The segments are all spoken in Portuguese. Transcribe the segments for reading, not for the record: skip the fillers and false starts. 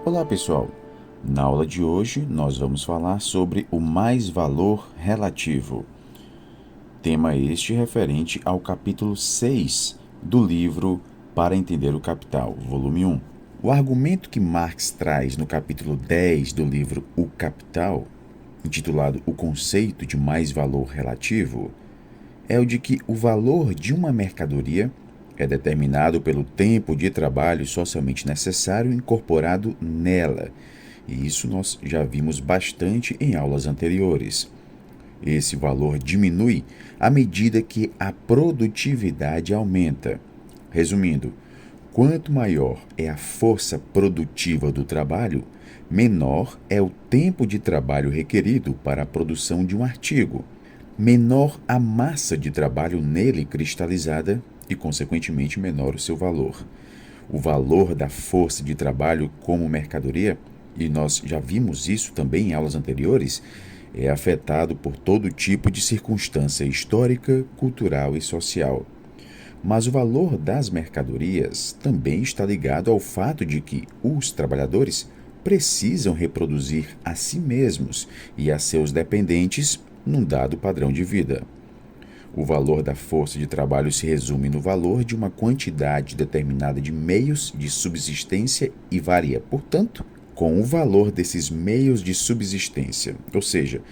Olá pessoal, na aula de hoje nós vamos falar sobre o mais-valor relativo. Tema este referente ao capítulo 6 do livro Para Entender o Capital, volume 1. O argumento que Marx traz no capítulo 10 do livro O Capital, intitulado O Conceito de Mais-Valor Relativo, é o de que o valor de uma mercadoria é determinado pelo tempo de trabalho socialmente necessário incorporado nela, e isso nós já vimos bastante em aulas anteriores. Esse valor diminui à medida que a produtividade aumenta. Resumindo, quanto maior é a força produtiva do trabalho, menor é o tempo de trabalho requerido para a produção de um artigo, menor a massa de trabalho nele cristalizada e, consequentemente, menor o seu valor. O valor da força de trabalho como mercadoria, e nós já vimos isso também em aulas anteriores, é afetado por todo tipo de circunstância histórica, cultural e social. Mas o valor das mercadorias também está ligado ao fato de que os trabalhadores precisam reproduzir a si mesmos e a seus dependentes num dado padrão de vida. O valor da força de trabalho se resume no valor de uma quantidade determinada de meios de subsistência e varia, portanto, com o valor desses meios de subsistência, ou seja,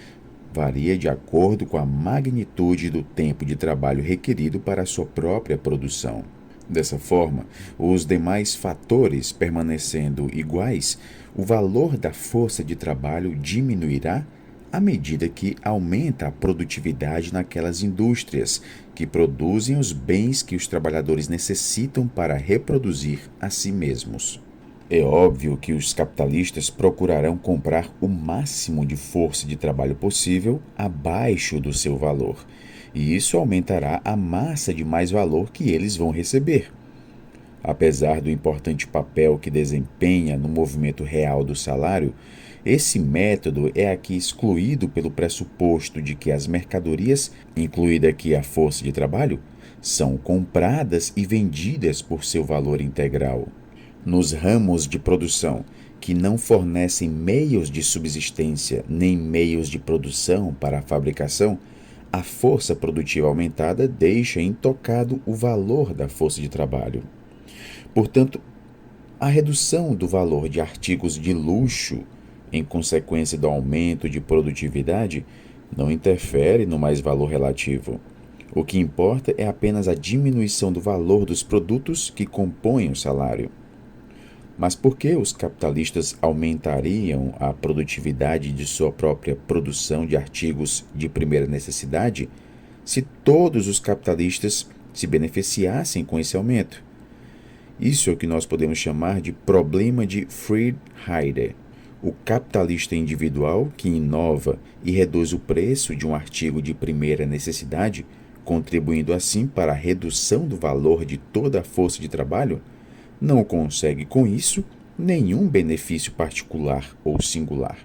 varia de acordo com a magnitude do tempo de trabalho requerido para a sua própria produção. Dessa forma, os demais fatores permanecendo iguais, o valor da força de trabalho diminuirá à medida que aumenta a produtividade naquelas indústrias que produzem os bens que os trabalhadores necessitam para reproduzir a si mesmos. É óbvio que os capitalistas procurarão comprar o máximo de força de trabalho possível abaixo do seu valor, e isso aumentará a massa de mais valor que eles vão receber. Apesar do importante papel que desempenha no movimento real do salário, esse método é aqui excluído pelo pressuposto de que as mercadorias, incluída aqui a força de trabalho, são compradas e vendidas por seu valor integral. Nos ramos de produção que não fornecem meios de subsistência nem meios de produção para a fabricação, a força produtiva aumentada deixa intocado o valor da força de trabalho. Portanto, a redução do valor de artigos de luxo, em consequência do aumento de produtividade, não interfere no mais-valor relativo. O que importa é apenas a diminuição do valor dos produtos que compõem o salário. Mas por que os capitalistas aumentariam a produtividade de sua própria produção de artigos de primeira necessidade se todos os capitalistas se beneficiassem com esse aumento? Isso é o que nós podemos chamar de problema de Friedhelder. O capitalista individual que inova e reduz o preço de um artigo de primeira necessidade, contribuindo assim para a redução do valor de toda a força de trabalho, não consegue com isso nenhum benefício particular ou singular.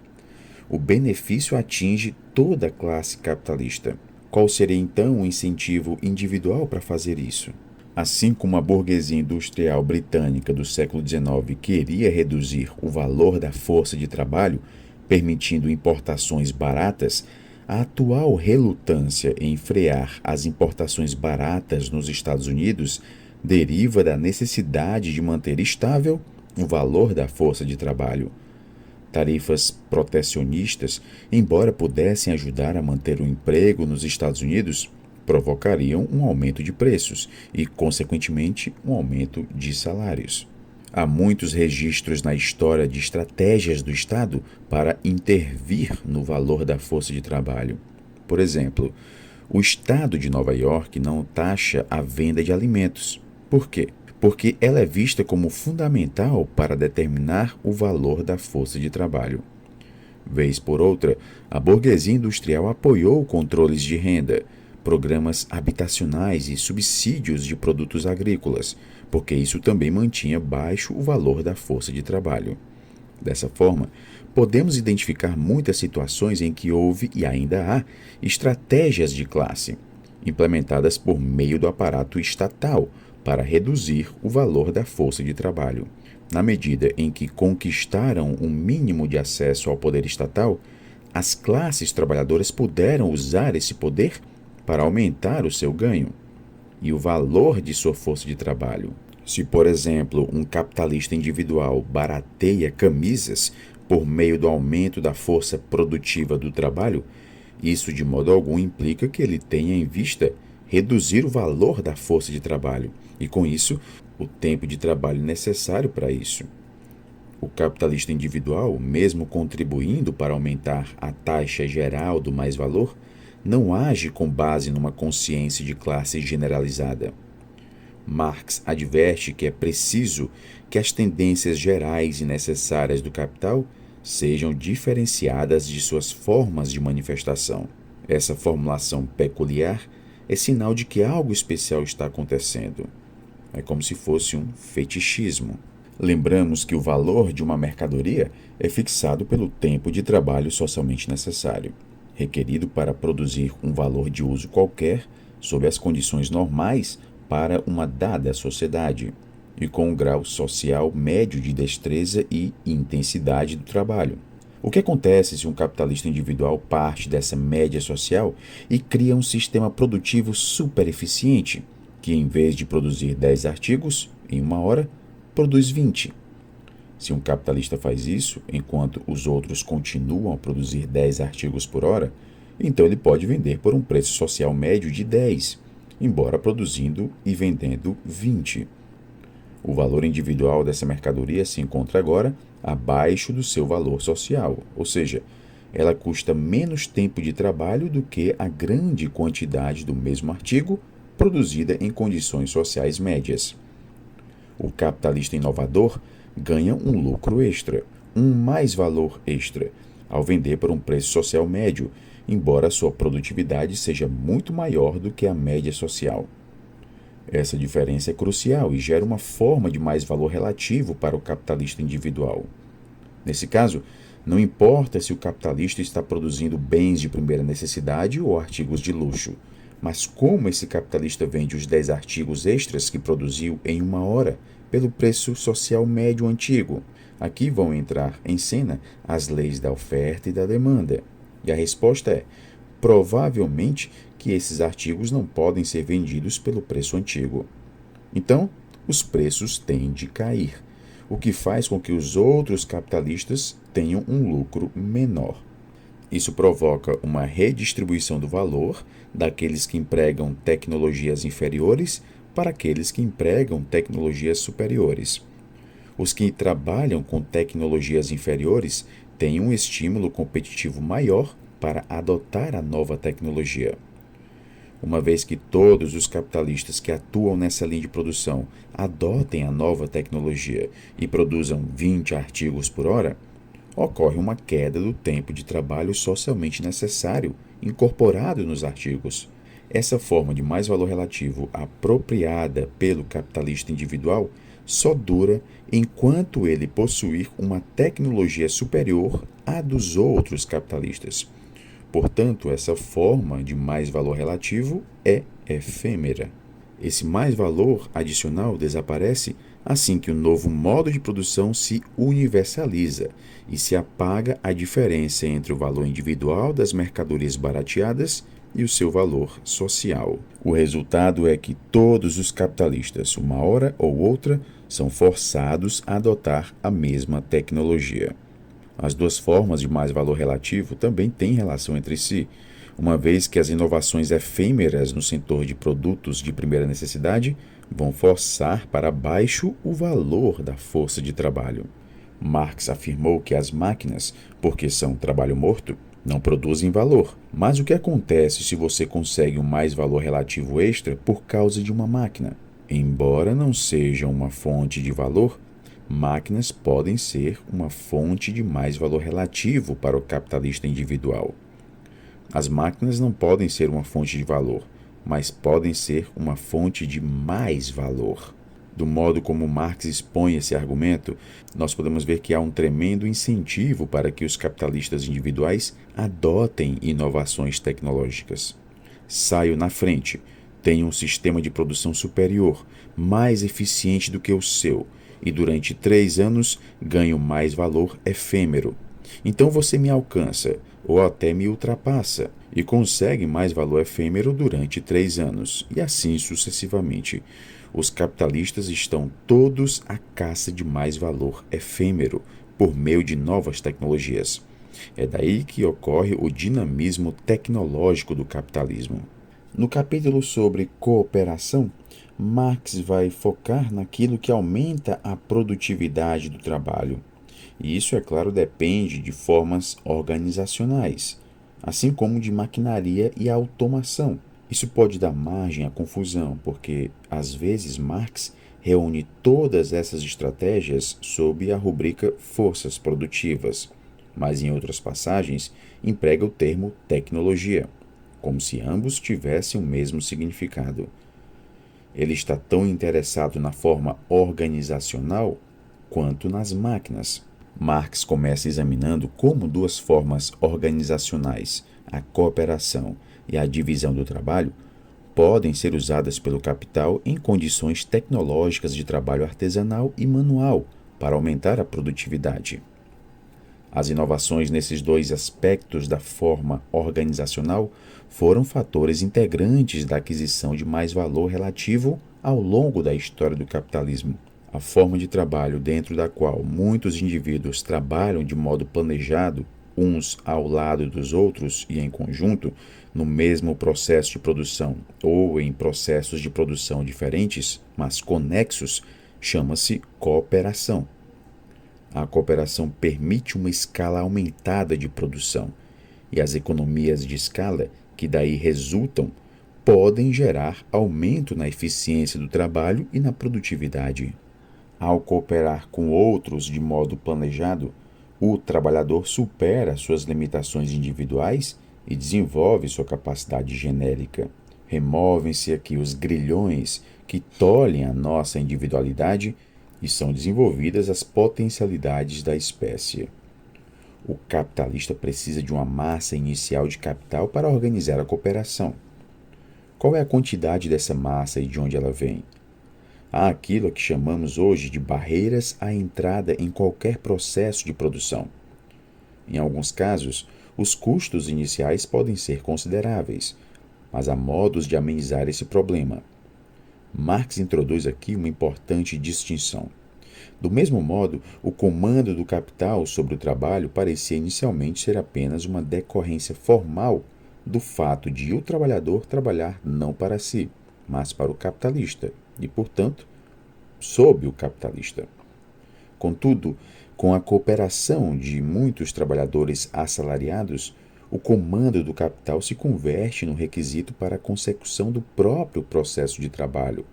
O benefício atinge toda a classe capitalista. Qual seria então o incentivo individual para fazer isso? Assim como a burguesia industrial britânica do século XIX queria reduzir o valor da força de trabalho, permitindo importações baratas, a atual relutância em frear as importações baratas nos Estados Unidos deriva da necessidade de manter estável o valor da força de trabalho. Tarifas protecionistas, embora pudessem ajudar a manter o emprego nos Estados Unidos, provocariam um aumento de preços e, consequentemente, um aumento de salários. Há muitos registros na história de estratégias do Estado para intervir no valor da força de trabalho. Por exemplo, o Estado de Nova York não taxa a venda de alimentos. Por quê? Porque ela é vista como fundamental para determinar o valor da força de trabalho. Vez por outra, a burguesia industrial apoiou controles de renda, programas habitacionais e subsídios de produtos agrícolas, porque isso também mantinha baixo o valor da força de trabalho. Dessa forma, podemos identificar muitas situações em que houve e ainda há estratégias de classe, implementadas por meio do aparato estatal, para reduzir o valor da força de trabalho. Na medida em que conquistaram um mínimo de acesso ao poder estatal, as classes trabalhadoras puderam usar esse poder para aumentar o seu ganho e o valor de sua força de trabalho. Se, por exemplo, um capitalista individual barateia camisas por meio do aumento da força produtiva do trabalho, isso de modo algum implica que ele tenha em vista reduzir o valor da força de trabalho e, com isso, o tempo de trabalho necessário para isso. O capitalista individual, mesmo contribuindo para aumentar a taxa geral do mais-valor, não age com base numa consciência de classe generalizada. Marx adverte que é preciso que as tendências gerais e necessárias do capital sejam diferenciadas de suas formas de manifestação. Essa formulação peculiar é sinal de que algo especial está acontecendo. É como se fosse um fetichismo. Lembramos que o valor de uma mercadoria é fixado pelo tempo de trabalho socialmente necessário, requerido para produzir um valor de uso qualquer sob as condições normais para uma dada sociedade, e com um grau social médio de destreza e intensidade do trabalho. O que acontece se um capitalista individual parte dessa média social e cria um sistema produtivo super eficiente, que em vez de produzir 10 artigos em uma hora, produz 20? Se um capitalista faz isso, enquanto os outros continuam a produzir 10 artigos por hora, então ele pode vender por um preço social médio de 10, embora produzindo e vendendo 20. O valor individual dessa mercadoria se encontra agora abaixo do seu valor social, ou seja, ela custa menos tempo de trabalho do que a grande quantidade do mesmo artigo produzida em condições sociais médias. O capitalista inovador ganha um lucro extra, um mais-valor extra, ao vender por um preço social médio, embora sua produtividade seja muito maior do que a média social. Essa diferença é crucial e gera uma forma de mais-valor relativo para o capitalista individual. Nesse caso, não importa se o capitalista está produzindo bens de primeira necessidade ou artigos de luxo, mas como esse capitalista vende os 10 artigos extras que produziu em uma hora pelo preço social médio antigo. Aqui vão entrar em cena as leis da oferta e da demanda. E a resposta é: provavelmente que esses artigos não podem ser vendidos pelo preço antigo. Então, os preços têm de cair, o que faz com que os outros capitalistas tenham um lucro menor. Isso provoca uma redistribuição do valor daqueles que empregam tecnologias inferiores para aqueles que empregam tecnologias superiores. Os que trabalham com tecnologias inferiores têm um estímulo competitivo maior para adotar a nova tecnologia. Uma vez que todos os capitalistas que atuam nessa linha de produção adotem a nova tecnologia e produzam 20 artigos por hora, ocorre uma queda do tempo de trabalho socialmente necessário incorporado nos artigos. Essa forma de mais-valor relativo apropriada pelo capitalista individual só dura enquanto ele possuir uma tecnologia superior à dos outros capitalistas. Portanto, essa forma de mais-valor relativo é efêmera. Esse mais-valor adicional desaparece assim que o novo modo de produção se universaliza e se apaga a diferença entre o valor individual das mercadorias barateadas e o seu valor social. O resultado é que todos os capitalistas, uma hora ou outra, são forçados a adotar a mesma tecnologia. As duas formas de mais-valor relativo também têm relação entre si, uma vez que as inovações efêmeras no setor de produtos de primeira necessidade vão forçar para baixo o valor da força de trabalho. Marx afirmou que as máquinas, porque são trabalho morto, não produzem valor. Mas o que acontece se você consegue um mais-valor relativo extra por causa de uma máquina? Embora não sejam uma fonte de valor, máquinas podem ser uma fonte de mais-valor relativo para o capitalista individual. As máquinas não podem ser uma fonte de valor, mas podem ser uma fonte de mais valor. Do modo como Marx expõe esse argumento, nós podemos ver que há um tremendo incentivo para que os capitalistas individuais adotem inovações tecnológicas. Saio na frente, tem um sistema de produção superior, mais eficiente do que o seu, e durante 3 anos ganho mais valor efêmero. Então você me alcança, ou até me ultrapassa, e consegue mais valor efêmero durante 3 anos, e assim sucessivamente. Os capitalistas estão todos à caça de mais valor efêmero, por meio de novas tecnologias. É daí que ocorre o dinamismo tecnológico do capitalismo. No capítulo sobre cooperação, Marx vai focar naquilo que aumenta a produtividade do trabalho. E isso, é claro, depende de formas organizacionais, assim como de maquinaria e automação. Isso pode dar margem à confusão, porque, às vezes, Marx reúne todas essas estratégias sob a rubrica forças produtivas, mas em outras passagens emprega o termo tecnologia, como se ambos tivessem o mesmo significado. Ele está tão interessado na forma organizacional quanto nas máquinas. Marx começa examinando como duas formas organizacionais, a cooperação e a divisão do trabalho, podem ser usadas pelo capital em condições tecnológicas de trabalho artesanal e manual para aumentar a produtividade. As inovações nesses dois aspectos da forma organizacional foram fatores integrantes da aquisição de mais valor relativo ao longo da história do capitalismo. A forma de trabalho dentro da qual muitos indivíduos trabalham de modo planejado, uns ao lado dos outros e em conjunto, no mesmo processo de produção ou em processos de produção diferentes, mas conexos, chama-se cooperação. A cooperação permite uma escala aumentada de produção, e as economias de escala que daí resultam podem gerar aumento na eficiência do trabalho e na produtividade. Ao cooperar com outros de modo planejado, o trabalhador supera suas limitações individuais e desenvolve sua capacidade genérica. Removem-se aqui os grilhões que tolhem a nossa individualidade e são desenvolvidas as potencialidades da espécie. O capitalista precisa de uma massa inicial de capital para organizar a cooperação. Qual é a quantidade dessa massa e de onde ela vem? Há aquilo que chamamos hoje de barreiras à entrada em qualquer processo de produção. Em alguns casos, os custos iniciais podem ser consideráveis, mas há modos de amenizar esse problema. Marx introduz aqui uma importante distinção. Do mesmo modo, o comando do capital sobre o trabalho parecia inicialmente ser apenas uma decorrência formal do fato de o trabalhador trabalhar não para si, mas para o capitalista, e, portanto, sob o capitalista. Contudo, com a cooperação de muitos trabalhadores assalariados, o comando do capital se converte no requisito para a consecução do próprio processo de trabalho,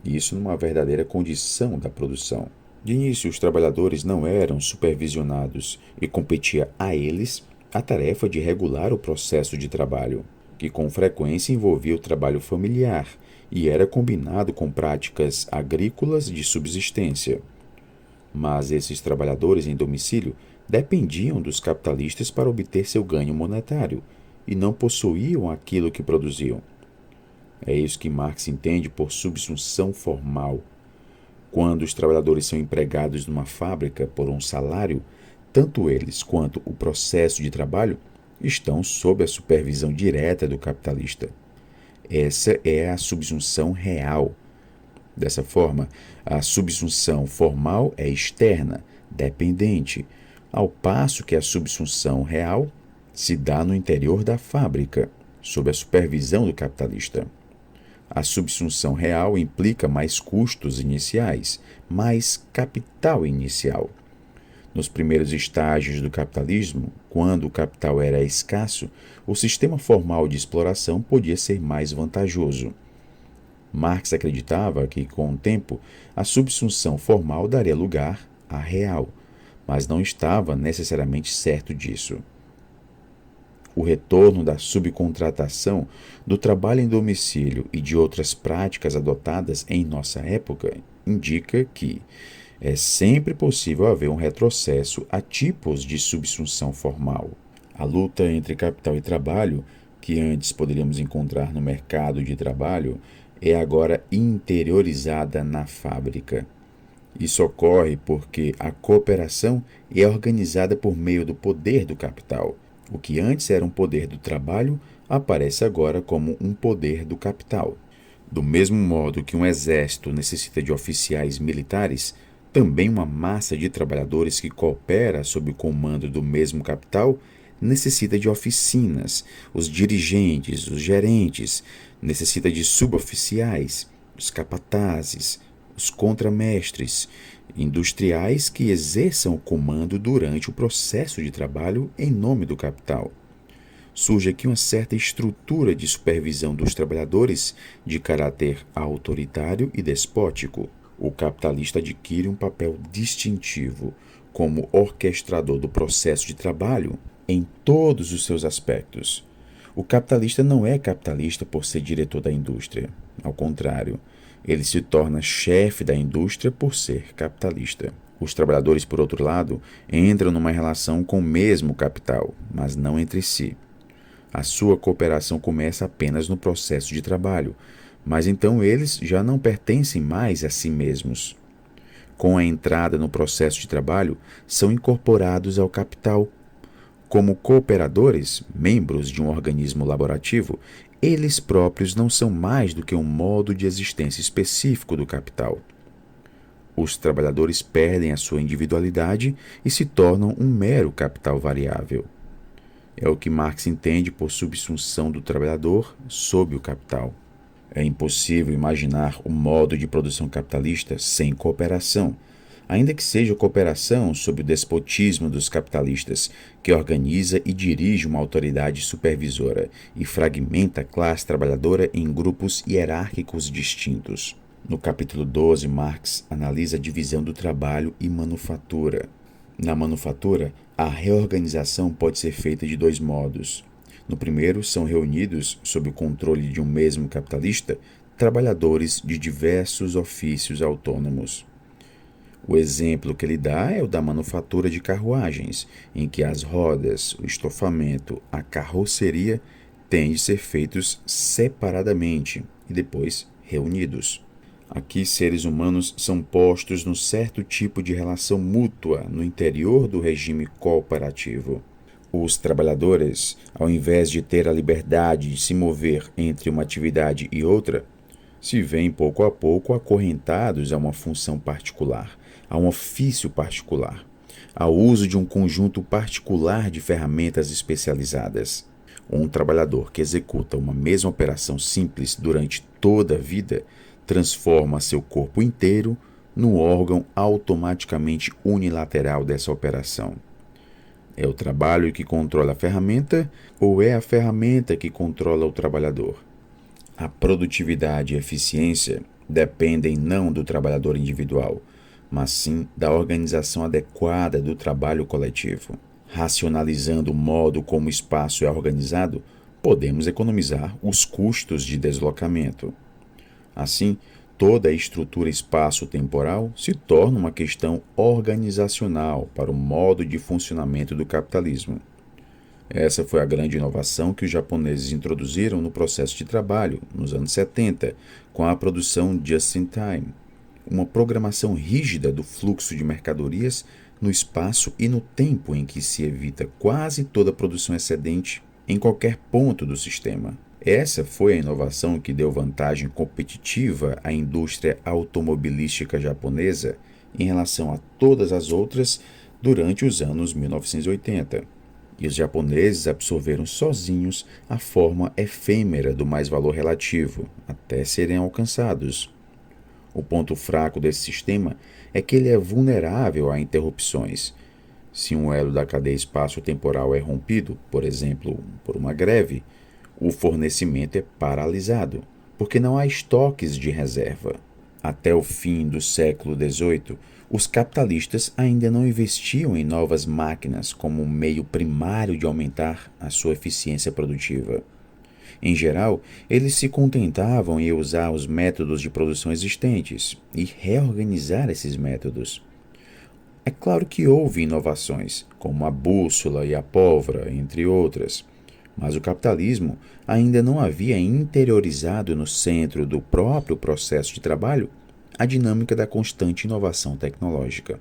e isso numa verdadeira condição da produção. De início, os trabalhadores não eram supervisionados e competia a eles a tarefa de regular o processo de trabalho, que com frequência envolvia o trabalho familiar e era combinado com práticas agrícolas de subsistência. Mas esses trabalhadores em domicílio dependiam dos capitalistas para obter seu ganho monetário e não possuíam aquilo que produziam. É isso que Marx entende por subsunção formal. Quando os trabalhadores são empregados numa fábrica por um salário, tanto eles quanto o processo de trabalho estão sob a supervisão direta do capitalista. Essa é a subsunção real. Dessa forma, a subsunção formal é externa, dependente, ao passo que a subsunção real se dá no interior da fábrica, sob a supervisão do capitalista. A subsunção real implica mais custos iniciais, mais capital inicial. Nos primeiros estágios do capitalismo, quando o capital era escasso, o sistema formal de exploração podia ser mais vantajoso. Marx acreditava que, com o tempo, a subsunção formal daria lugar à real, mas não estava necessariamente certo disso. O retorno da subcontratação, do trabalho em domicílio e de outras práticas adotadas em nossa época indica que é sempre possível haver um retrocesso a tipos de subsunção formal. A luta entre capital e trabalho que antes poderíamos encontrar no mercado de trabalho é agora interiorizada na fábrica. Isso ocorre porque a cooperação é organizada por meio do poder do capital. O que antes era um poder do trabalho aparece agora como um poder do capital. Do mesmo modo que um exército necessita de oficiais militares, também uma massa de trabalhadores que coopera sob o comando do mesmo capital necessita de oficinas, os dirigentes, os gerentes, necessita de suboficiais, os capatazes, os contramestres, industriais que exerçam o comando durante o processo de trabalho em nome do capital. Surge aqui uma certa estrutura de supervisão dos trabalhadores de caráter autoritário e despótico. O capitalista adquire um papel distintivo como orquestrador do processo de trabalho em todos os seus aspectos. O capitalista não é capitalista por ser diretor da indústria. Ao contrário, ele se torna chefe da indústria por ser capitalista. Os trabalhadores, por outro lado, entram numa relação com o mesmo capital, mas não entre si. A sua cooperação começa apenas no processo de trabalho, mas então eles já não pertencem mais a si mesmos. Com a entrada no processo de trabalho, são incorporados ao capital. Como cooperadores, membros de um organismo laborativo, eles próprios não são mais do que um modo de existência específico do capital. Os trabalhadores perdem a sua individualidade e se tornam um mero capital variável. É o que Marx entende por subsunção do trabalhador sob o capital. É impossível imaginar o modo de produção capitalista sem cooperação, ainda que seja cooperação sob o despotismo dos capitalistas, que organiza e dirige uma autoridade supervisora e fragmenta a classe trabalhadora em grupos hierárquicos distintos. No capítulo 12, Marx analisa a divisão do trabalho e manufatura. Na manufatura, a reorganização pode ser feita de dois modos. No primeiro, são reunidos, sob o controle de um mesmo capitalista, trabalhadores de diversos ofícios autônomos. O exemplo que ele dá é o da manufatura de carruagens, em que as rodas, o estofamento, a carroceria têm de ser feitos separadamente e depois reunidos. Aqui, seres humanos são postos num certo tipo de relação mútua no interior do regime cooperativo. Os trabalhadores, ao invés de ter a liberdade de se mover entre uma atividade e outra, se veem pouco a pouco acorrentados a uma função particular, a um ofício particular, ao uso de um conjunto particular de ferramentas especializadas. Um trabalhador que executa uma mesma operação simples durante toda a vida transforma seu corpo inteiro no órgão automaticamente unilateral dessa operação. É o trabalho que controla a ferramenta ou é a ferramenta que controla o trabalhador? A produtividade e a eficiência dependem não do trabalhador individual, mas sim da organização adequada do trabalho coletivo. Racionalizando o modo como o espaço é organizado, podemos economizar os custos de deslocamento. Assim, toda a estrutura espaço-temporal se torna uma questão organizacional para o modo de funcionamento do capitalismo. Essa foi a grande inovação que os japoneses introduziram no processo de trabalho nos anos 70, com a produção just-in-time, uma programação rígida do fluxo de mercadorias no espaço e no tempo em que se evita quase toda a produção excedente em qualquer ponto do sistema. Essa foi a inovação que deu vantagem competitiva à indústria automobilística japonesa em relação a todas as outras durante os anos 1980. E os japoneses absorveram sozinhos a forma efêmera do mais-valor relativo, até serem alcançados. O ponto fraco desse sistema é que ele é vulnerável a interrupções. Se um elo da cadeia espaço-temporal é rompido, por exemplo, por uma greve, o fornecimento é paralisado, porque não há estoques de reserva. Até o fim do século XVIII, os capitalistas ainda não investiam em novas máquinas como um meio primário de aumentar a sua eficiência produtiva. Em geral, eles se contentavam em usar os métodos de produção existentes e reorganizar esses métodos. É claro que houve inovações, como a bússola e a pólvora, entre outras, Mas o capitalismo ainda não havia interiorizado no centro do próprio processo de trabalho a dinâmica da constante inovação tecnológica.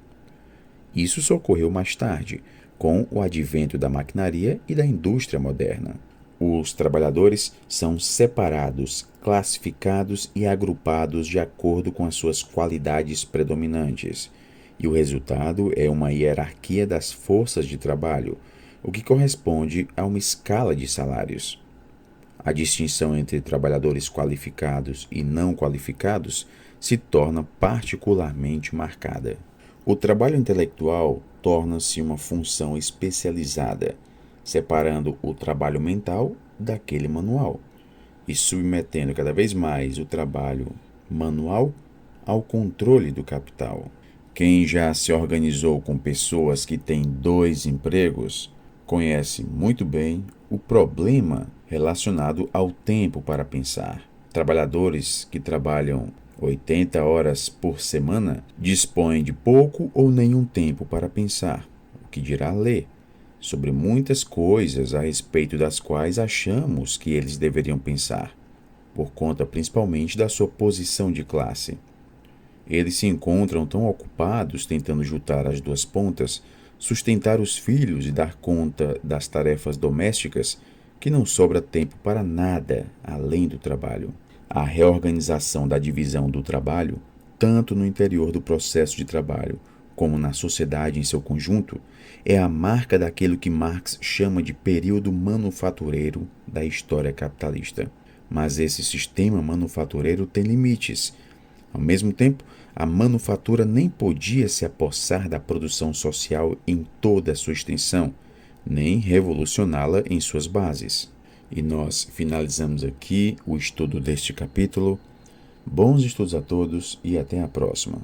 Isso só ocorreu mais tarde, com o advento da maquinaria e da indústria moderna. Os trabalhadores são separados, classificados e agrupados de acordo com as suas qualidades predominantes, e o resultado é uma hierarquia das forças de trabalho, o que corresponde a uma escala de salários. A distinção entre trabalhadores qualificados e não qualificados se torna particularmente marcada. O trabalho intelectual torna-se uma função especializada, separando o trabalho mental daquele manual e submetendo cada vez mais o trabalho manual ao controle do capital. Quem já se organizou com pessoas que têm 2 empregos conhece muito bem o problema relacionado ao tempo para pensar. Trabalhadores que trabalham 80 horas por semana dispõem de pouco ou nenhum tempo para pensar, o que dirá ler, sobre muitas coisas a respeito das quais achamos que eles deveriam pensar, por conta principalmente da sua posição de classe. Eles se encontram tão ocupados tentando juntar as duas pontas, sustentar os filhos e dar conta das tarefas domésticas, que não sobra tempo para nada além do trabalho. A reorganização da divisão do trabalho, tanto no interior do processo de trabalho como na sociedade em seu conjunto, é a marca daquilo que Marx chama de período manufatureiro da história capitalista. Mas esse sistema manufatureiro tem limites. Ao mesmo tempo, a manufatura nem podia se apossar da produção social em toda a sua extensão, nem revolucioná-la em suas bases. E nós finalizamos aqui o estudo deste capítulo. Bons estudos a todos e até a próxima.